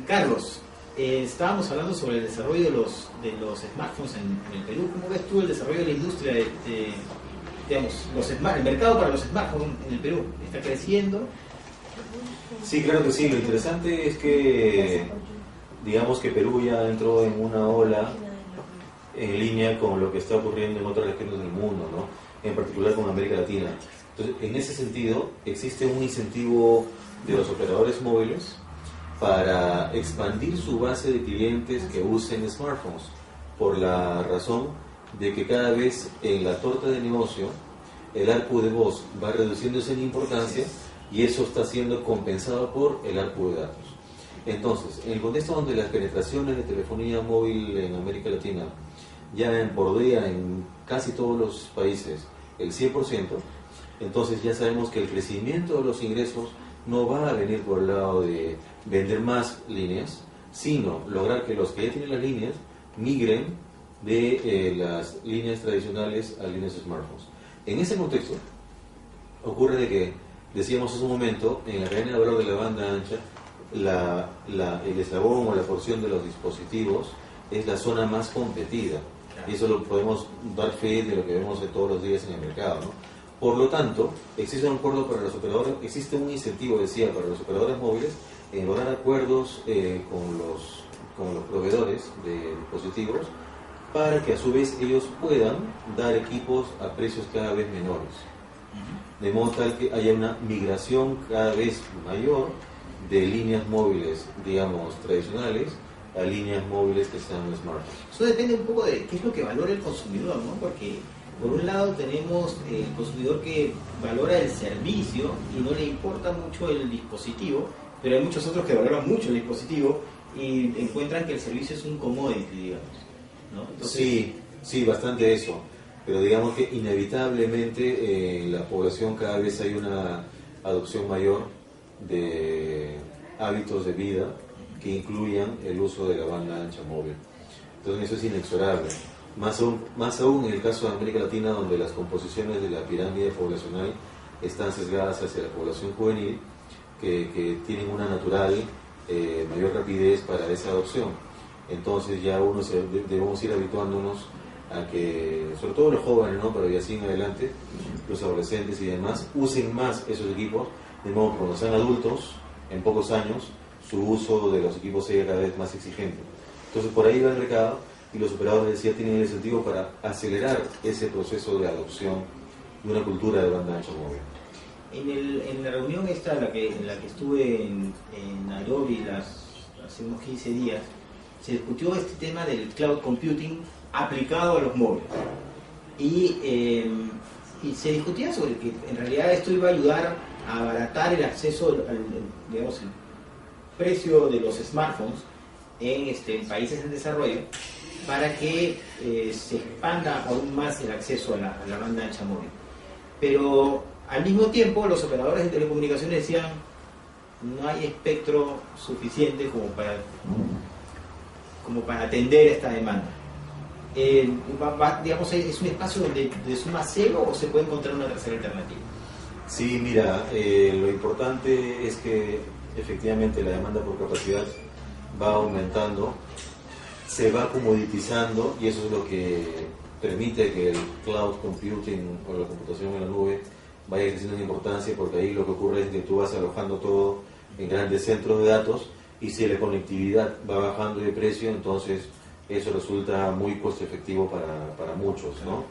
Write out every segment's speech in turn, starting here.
Carlos, estábamos hablando sobre el desarrollo de los smartphones en el Perú. ¿Cómo ves tú el desarrollo de la industria digamos, el mercado para los smartphones en el Perú? ¿Está creciendo? Sí, claro que sí. Lo interesante es que, digamos que Perú ya entró en una ola en línea con lo que está ocurriendo en otras regiones del mundo, ¿no? En particular con América Latina. Entonces, en ese sentido, existe un incentivo de los operadores móviles para expandir su base de clientes que usen smartphones, por la razón de que cada vez en la torta de negocio el ARPU de voz va reduciéndose en importancia y eso está siendo compensado por el ARPU de datos. Entonces, en el contexto donde las penetraciones de telefonía móvil en América Latina ya bordea en casi todos los países el 100%, entonces ya sabemos que el crecimiento de los ingresos no va a venir por el lado de vender más líneas, sino lograr que los que ya tienen las líneas migren de las líneas tradicionales a líneas smartphones. En ese contexto ocurre de que, decíamos hace un momento, en la cadena de valor de la banda ancha, el eslabón o la porción de los dispositivos es la zona más competida, y eso lo podemos dar fe de lo que vemos de todos los días en el mercado, ¿no? Por lo tanto, existe un acuerdo para los operadores, existe un incentivo, decía, para los operadores móviles en lograr acuerdos con los proveedores de dispositivos para que a su vez ellos puedan dar equipos a precios cada vez menores. De modo tal que haya una migración cada vez mayor de líneas móviles, digamos, tradicionales a líneas móviles que sean smartphones. Eso depende un poco de qué es lo que valora el consumidor, ¿no? Porque por un lado tenemos el consumidor que valora el servicio y no le importa mucho el dispositivo, pero hay muchos otros que valoran mucho el dispositivo y encuentran que el servicio es un commodity, digamos, ¿no? Entonces, sí, bastante eso. Pero digamos que inevitablemente en la población cada vez hay una adopción mayor de hábitos de vida que incluyan el uso de la banda ancha móvil. Entonces eso es inexorable. Más aún en el caso de América Latina, donde las composiciones de la pirámide poblacional están sesgadas hacia la población juvenil, que tienen una natural mayor rapidez para esa adopción. Entonces ya debemos ir habituándonos a que, sobre todo los jóvenes, ¿no? Pero ya así en adelante, los adolescentes y demás, usen más esos equipos, de modo que cuando sean adultos, en pocos años, su uso de los equipos sea cada vez más exigente. Entonces por ahí va el recado, y los operadores, decía, tienen el incentivo para acelerar ese proceso de adopción de una cultura de banda ancha móvil. En la reunión esta en la que estuve en Nairobi hace unos 15 días, se discutió este tema del cloud computing aplicado a los móviles. Y se discutía sobre que en realidad esto iba a ayudar a abaratar el acceso, digamos, el precio de los smartphones en países en desarrollo, para que se expanda aún más el acceso a la banda ancha móvil. Pero al mismo tiempo los operadores de telecomunicaciones decían no hay espectro suficiente como para atender esta demanda. Digamos, ¿es un espacio donde de suma cero o se puede encontrar una tercera alternativa? Sí, mira, lo importante es que efectivamente la demanda por capacidad va aumentando, se va comoditizando, y eso es lo que permite que el cloud computing o la computación en la nube vaya creciendo en importancia, porque ahí lo que ocurre es que tú vas alojando todo en grandes centros de datos, y si la conectividad va bajando de precio, entonces eso resulta muy costo efectivo para muchos, ¿no?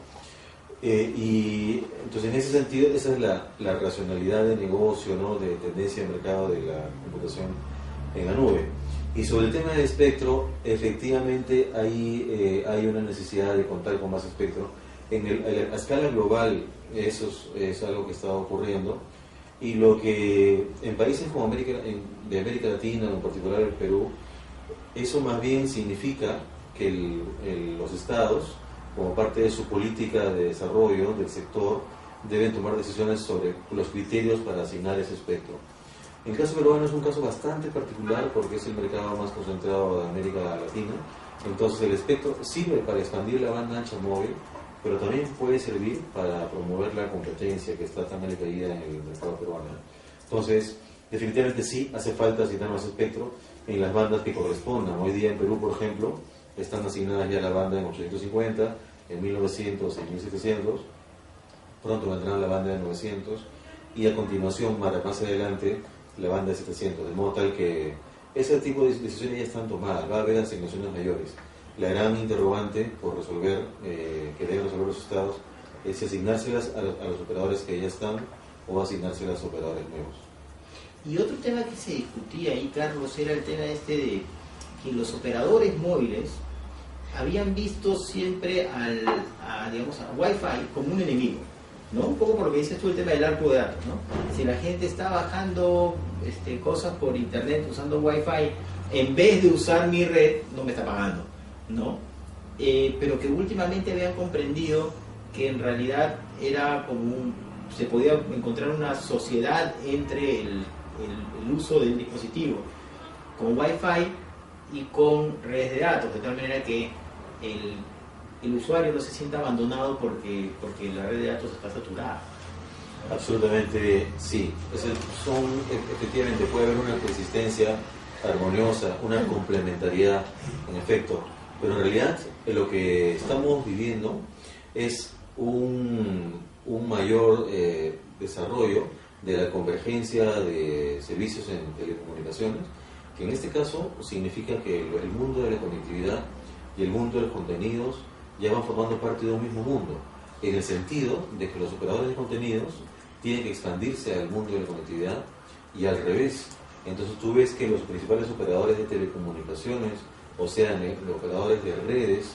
Y entonces en ese sentido esa es la racionalidad de negocio, ¿no? De tendencia de mercado de la computación en la nube. Y sobre el tema del espectro, efectivamente hay una necesidad de contar con más espectro. A escala global eso es algo que está ocurriendo, y lo que en países como de América Latina, en particular el Perú, eso más bien significa que los estados, como parte de su política de desarrollo del sector, deben tomar decisiones sobre los criterios para asignar ese espectro. El caso peruano es un caso bastante particular porque es el mercado más concentrado de América Latina. Entonces el espectro sirve para expandir la banda ancha móvil, pero también puede servir para promover la competencia que está tan alicaída en el mercado peruano. Entonces, definitivamente sí hace falta asignar más espectro, en las bandas que correspondan. Hoy día en Perú, por ejemplo, están asignadas ya la banda en 850, en 1900, en 1700, pronto vendrá la banda de 900 y a continuación, más adelante, la banda de 700, de modo tal que ese tipo de decisiones ya están tomadas, va a haber asignaciones mayores. La gran interrogante por resolver, que deben resolver los estados, es si asignárselas a los operadores que ya están o asignárselas a operadores nuevos. Y otro tema que se discutía ahí, Carlos, era el tema este de que los operadores móviles habían visto siempre a Wi-Fi como un enemigo, ¿no? Un poco por lo que dices tú, el tema del arco de datos, ¿no? Si la gente está bajando cosas por internet usando Wi-Fi, en vez de usar mi red, no me está pagando, ¿no? Pero que últimamente habían comprendido que en realidad era como se podía encontrar una sociedad entre el uso del dispositivo con Wi-Fi y con redes de datos, de tal manera que el usuario no se sienta abandonado porque la red de datos está saturada. Absolutamente sí. Efectivamente puede haber una coexistencia armoniosa, una complementariedad en efecto, pero en realidad lo que estamos viviendo es un mayor desarrollo de la convergencia de servicios en telecomunicaciones, que en este caso significa que el mundo de la conectividad y el mundo de los contenidos ya van formando parte de un mismo mundo, en el sentido de que los operadores de contenidos tienen que expandirse al mundo de la conectividad y al revés. Entonces tú ves que los principales operadores de telecomunicaciones, o sea, los operadores de redes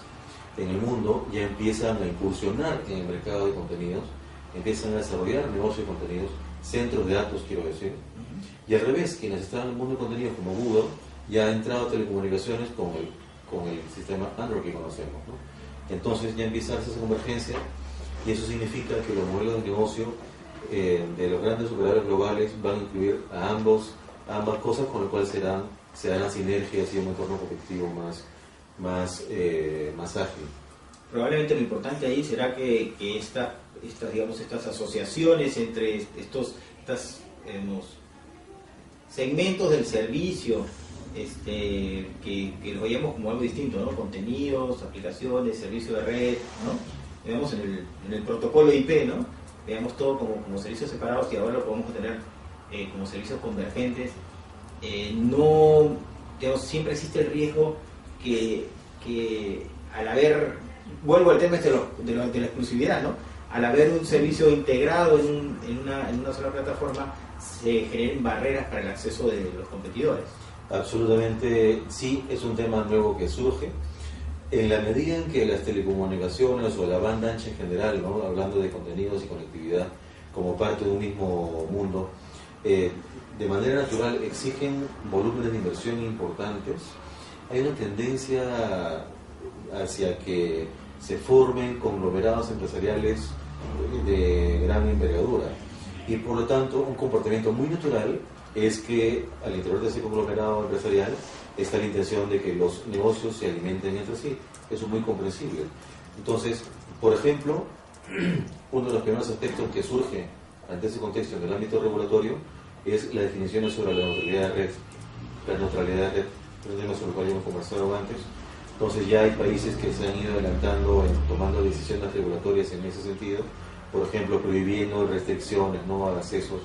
en el mundo, ya empiezan a incursionar en el mercado de contenidos, empiezan a desarrollar negocios de contenidos, centros de datos, quiero decir, y al revés, quienes están en el mundo de contenidos como Google, ya ha entrado a telecomunicaciones con el sistema Android que conocemos, ¿no? Entonces ya empieza a darse esa convergencia y eso significa que los modelos de negocio de los grandes operadores globales van a incluir a ambas cosas, con lo cual se darán sinergias y un entorno competitivo más ágil. Probablemente lo importante ahí será que estas asociaciones entre estos segmentos del servicio, que lo veíamos como algo distinto, ¿no? Contenidos, aplicaciones, servicio de red, ¿no? Veamos en el protocolo IP, ¿no? Veamos todo como servicios separados y ahora lo podemos tener como servicios convergentes. Siempre existe el riesgo que al haber, vuelvo al tema de la exclusividad, ¿no? Al haber un servicio integrado en una sola plataforma, se generen barreras para el acceso de los competidores. Absolutamente sí, es un tema nuevo que surge. En la medida en que las telecomunicaciones o la banda ancha en general, ¿no? Hablando de contenidos y conectividad como parte de un mismo mundo, de manera natural exigen volúmenes de inversión importantes, hay una tendencia hacia que se formen conglomerados empresariales de gran envergadura y por lo tanto un comportamiento muy natural es que al interior de ese conglomerado empresarial está la intención de que los negocios se alimenten entre sí. Eso es muy comprensible. Entonces, por ejemplo, uno de los primeros aspectos que surge ante ese contexto en el ámbito regulatorio es la definición sobre la neutralidad de red. La neutralidad de red es un tema sobre el cual hemos conversado antes. Entonces ya hay países que se han ido adelantando, tomando decisiones regulatorias en ese sentido, por ejemplo, prohibiendo restricciones, ¿no?, al acceso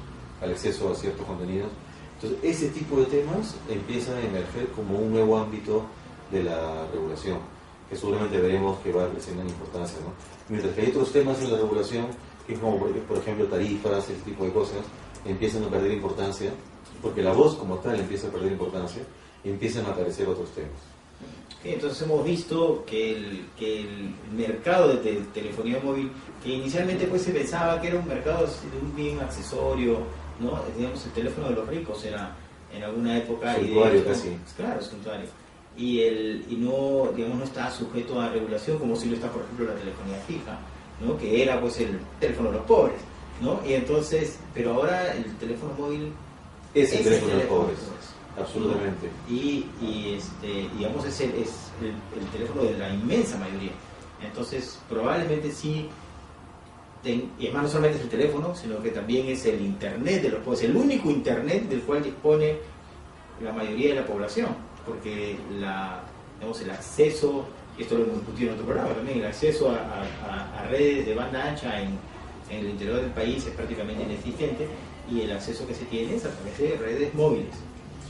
a ciertos contenidos. Entonces, ese tipo de temas empiezan a emerger como un nuevo ámbito de la regulación, que seguramente veremos que va creciendo en importancia, ¿no? Mientras que hay otros temas en la regulación, que como por ejemplo tarifas, ese tipo de cosas, empiezan a perder importancia, porque la voz como tal empieza a perder importancia, y empiezan a aparecer otros temas. Entonces hemos visto que el mercado de telefonía móvil, que inicialmente pues se pensaba que era un mercado de un bien accesorio, ¿no? Digamos, el teléfono de los ricos era en alguna época suntuario casi. Claro, suntuario. Y no, digamos, no está sujeto a regulación como si lo está, por ejemplo, la telefonía fija, ¿no? Que era pues el teléfono de los pobres, ¿no? Y entonces, pero ahora el teléfono móvil es el teléfono de los pobres. Absolutamente. Y digamos, es el teléfono de la inmensa mayoría. Entonces, probablemente sí, y además no solamente es el teléfono, sino que también es el internet de los pobres, el único internet del cual dispone la mayoría de la población, porque digamos, el acceso, esto lo hemos discutido en otro programa también, el acceso a redes de banda ancha en el interior del país es prácticamente inexistente, y el acceso que se tiene es a través de redes móviles,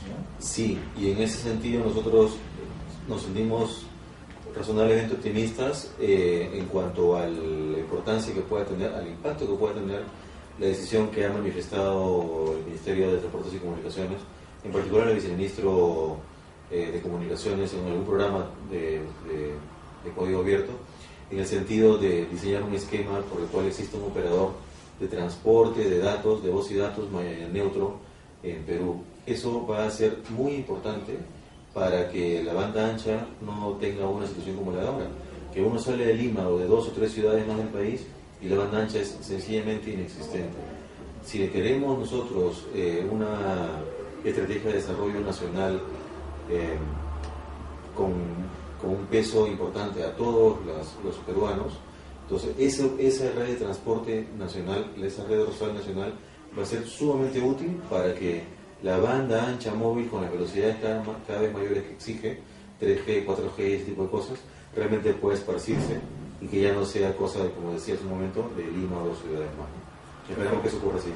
¿no? Sí, y en ese sentido nosotros nos sentimos razonablemente optimistas en cuanto a la importancia que pueda tener, al impacto que pueda tener la decisión que ha manifestado el Ministerio de Transportes y Comunicaciones, en particular el viceministro de Comunicaciones, en algún programa de código abierto, en el sentido de diseñar un esquema por el cual exista un operador de transporte de datos, de voz y datos neutro en Perú. Eso va a ser muy importante para que la banda ancha no tenga una situación como la de ahora, que uno sale de Lima o de 2 o 3 ciudades más del país y la banda ancha es sencillamente inexistente. Si queremos nosotros una estrategia de desarrollo nacional con un peso importante a todos los peruanos, entonces esa red de transporte nacional, esa red dorsal nacional va a ser sumamente útil para que la banda ancha móvil con las velocidades cada vez mayores que exige, 3G, 4G, ese tipo de cosas, realmente pueda esparcirse y que ya no sea cosa, como decía hace un momento, de Lima o 2 ciudades más, ¿no? Esperamos que eso ocurra así.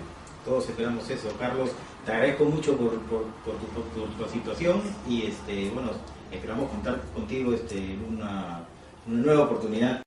Todos esperamos eso. Carlos, te agradezco mucho por tu situación, y bueno, esperamos contar contigo en una nueva oportunidad.